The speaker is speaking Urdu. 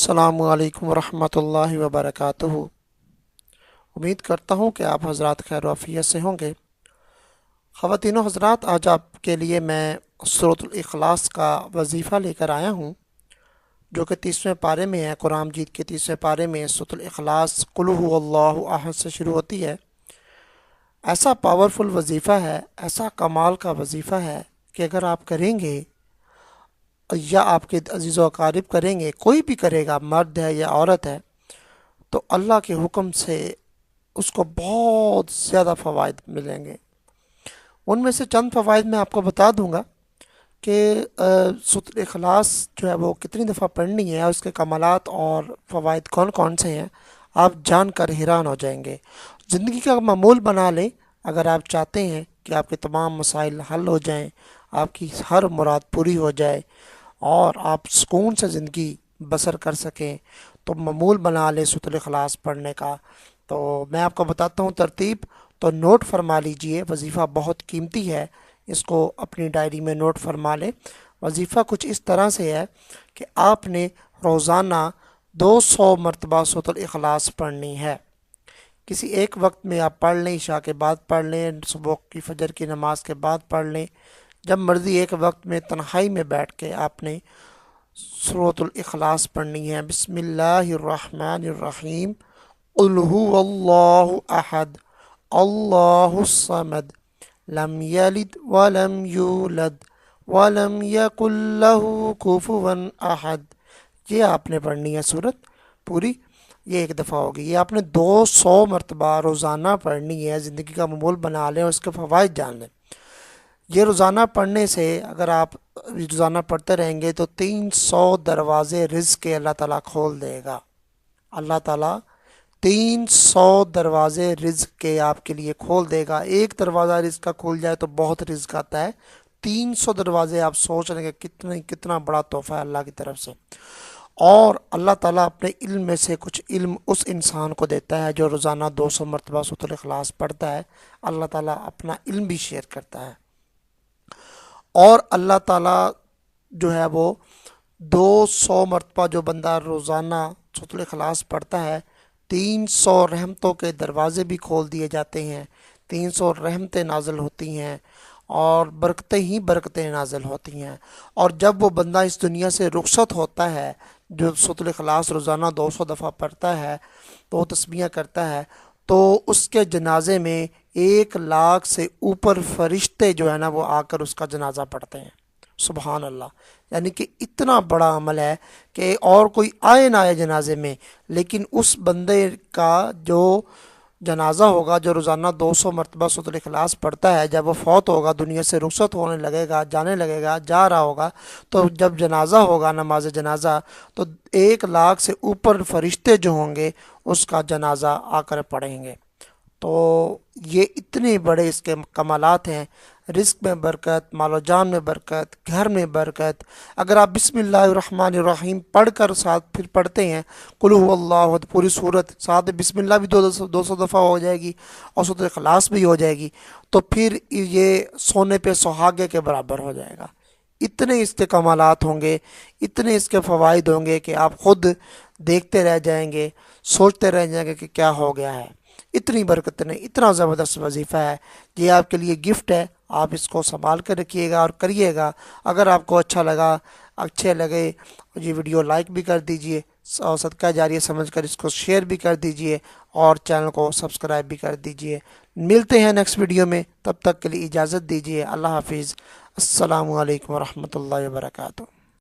السلام علیکم ورحمۃ اللہ وبرکاتہ۔ امید کرتا ہوں کہ آپ حضرات خیر و عافیت سے ہوں گے۔ خواتین و حضرات، آج آپ کے لیے میں سورۃ الاخلاص کا وظیفہ لے کر آیا ہوں، جو کہ 30ویں پارے میں ہے۔ قرآن مجید کے 30ویں پارے میں سورۃ الاخلاص قل هو اللہ احد سے شروع ہوتی ہے۔ ایسا پاورفل وظیفہ ہے، ایسا کمال کا وظیفہ ہے کہ اگر آپ کریں گے یا آپ کے عزیز و اقارب کریں گے، کوئی بھی کرے گا، مرد ہے یا عورت ہے، تو اللہ کے حکم سے اس کو بہت زیادہ فوائد ملیں گے۔ ان میں سے چند فوائد میں آپ کو بتا دوں گا کہ سورۃ الاخلاص جو ہے وہ کتنی دفعہ پڑھنی ہے، اس کے کمالات اور فوائد کون کون سے ہیں، آپ جان کر حیران ہو جائیں گے۔ زندگی کا معمول بنا لیں اگر آپ چاہتے ہیں کہ آپ کے تمام مسائل حل ہو جائیں، آپ کی ہر مراد پوری ہو جائے اور آپ سکون سے زندگی بسر کر سکیں، تو معمول بنا لیں سورۃ الاخلاص پڑھنے کا۔ تو میں آپ کو بتاتا ہوں ترتیب، تو نوٹ فرما لیجئے، وظیفہ بہت قیمتی ہے، اس کو اپنی ڈائری میں نوٹ فرما لیں۔ وظیفہ کچھ اس طرح سے ہے کہ آپ نے روزانہ 200 مرتبہ سورۃ الاخلاص پڑھنی ہے۔ کسی ایک وقت میں آپ پڑھ لیں، عشاء کے بعد پڑھ لیں، صبح کی فجر کی نماز کے بعد پڑھ لیں، جب مرضی ایک وقت میں تنہائی میں بیٹھ کے آپ نے سورۃ الاخلاص پڑھنی ہے۔ بسم اللہ الرحمن الرحیم، قل هو اللہ احد اللہ الصمد لم یلد ولم یولد ولم یکن لہ کفوا احد۔ یہ آپ نے پڑھنی ہے سورت پوری، یہ ایک دفعہ ہوگی۔ یہ آپ نے 200 مرتبہ روزانہ پڑھنی ہے۔ زندگی کا معمول بنا لیں اور اس کے فوائد جان لیں۔ یہ روزانہ پڑھنے سے اگر آپ روزانہ پڑھتے رہیں گے تو 300 دروازے رزق کے اللہ تعالیٰ کھول دے گا۔ اللہ تعالیٰ 300 دروازے رزق کے آپ کے لیے کھول دے گا۔ ایک دروازہ رزق کا کھول جائے تو بہت رزق آتا ہے، 300 دروازے آپ سوچ رہے ہیں کہ کتنا بڑا تحفہ ہے اللہ کی طرف سے۔ اور اللہ تعالیٰ اپنے علم میں سے کچھ علم اس انسان کو دیتا ہے جو روزانہ 200 مرتبہ سورۃ الاخلاص پڑھتا ہے۔ اللہ تعالیٰ اپنا علم بھی شیئر کرتا ہے، اور اللہ تعالیٰ جو ہے وہ 200 مرتبہ جو بندہ روزانہ سورۃ الاخلاص پڑھتا ہے، 300 رحمتوں کے دروازے بھی کھول دیے جاتے ہیں، 300 رحمتیں نازل ہوتی ہیں اور برکتیں ہی برکتیں نازل ہوتی ہیں۔ اور جب وہ بندہ اس دنیا سے رخصت ہوتا ہے، جو سورۃ الاخلاص روزانہ 200 دفعہ پڑھتا ہے، تو وہ تسبیحاں کرتا ہے، تو اس کے جنازے میں 1,00,000 سے اوپر فرشتے جو ہے نا وہ آ کر اس کا جنازہ پڑھتے ہیں۔ سبحان اللہ! یعنی کہ اتنا بڑا عمل ہے کہ اور کوئی آئے نہ آئے جنازے میں، لیکن اس بندے کا جو جنازہ ہوگا جو روزانہ 200 مرتبہ سورۃ الاخلاص پڑھتا ہے، جب وہ فوت ہوگا، دنیا سے رخصت ہونے لگے گا، جانے لگے گا، جا رہا ہوگا، تو جب جنازہ ہوگا، نماز جنازہ، تو 1,00,000 سے اوپر فرشتے جو ہوں گے اس کا جنازہ آ کر پڑھیں گے۔ تو یہ اتنے بڑے اس کے کمالات ہیں، رزق میں برکت، مال و جان میں برکت، گھر میں برکت۔ اگر آپ بسم اللہ الرحمن الرحیم پڑھ کر ساتھ پھر پڑھتے ہیں قل هو اللہ احد، پوری صورت ساتھ بسم اللہ بھی 200 دفعہ ہو جائے گی اور سورۃ الاخلاص بھی ہو جائے گی، تو پھر یہ سونے پہ سہاگے کے برابر ہو جائے گا۔ اتنے اس کے کمالات ہوں گے، اتنے اس کے فوائد ہوں گے کہ آپ خود دیکھتے رہ جائیں گے، سوچتے رہ جائیں گے کہ کیا ہو گیا ہے۔ اتنی برکت نہیں، اتنا زبردست وظیفہ ہے، یہ آپ کے لیے گفٹ ہے۔ آپ اس کو سنبھال کر رکھیے گا اور کریے گا۔ اگر آپ کو اچھے لگے، یہ ویڈیو لائک بھی کر دیجئے اور صدقہ جاریہ سمجھ کر اس کو شیئر بھی کر دیجئے اور چینل کو سبسکرائب بھی کر دیجئے۔ ملتے ہیں نیکسٹ ویڈیو میں، تب تک کے لیے اجازت دیجئے۔ اللہ حافظ۔ السلام علیکم ورحمۃ اللہ وبرکاتہ۔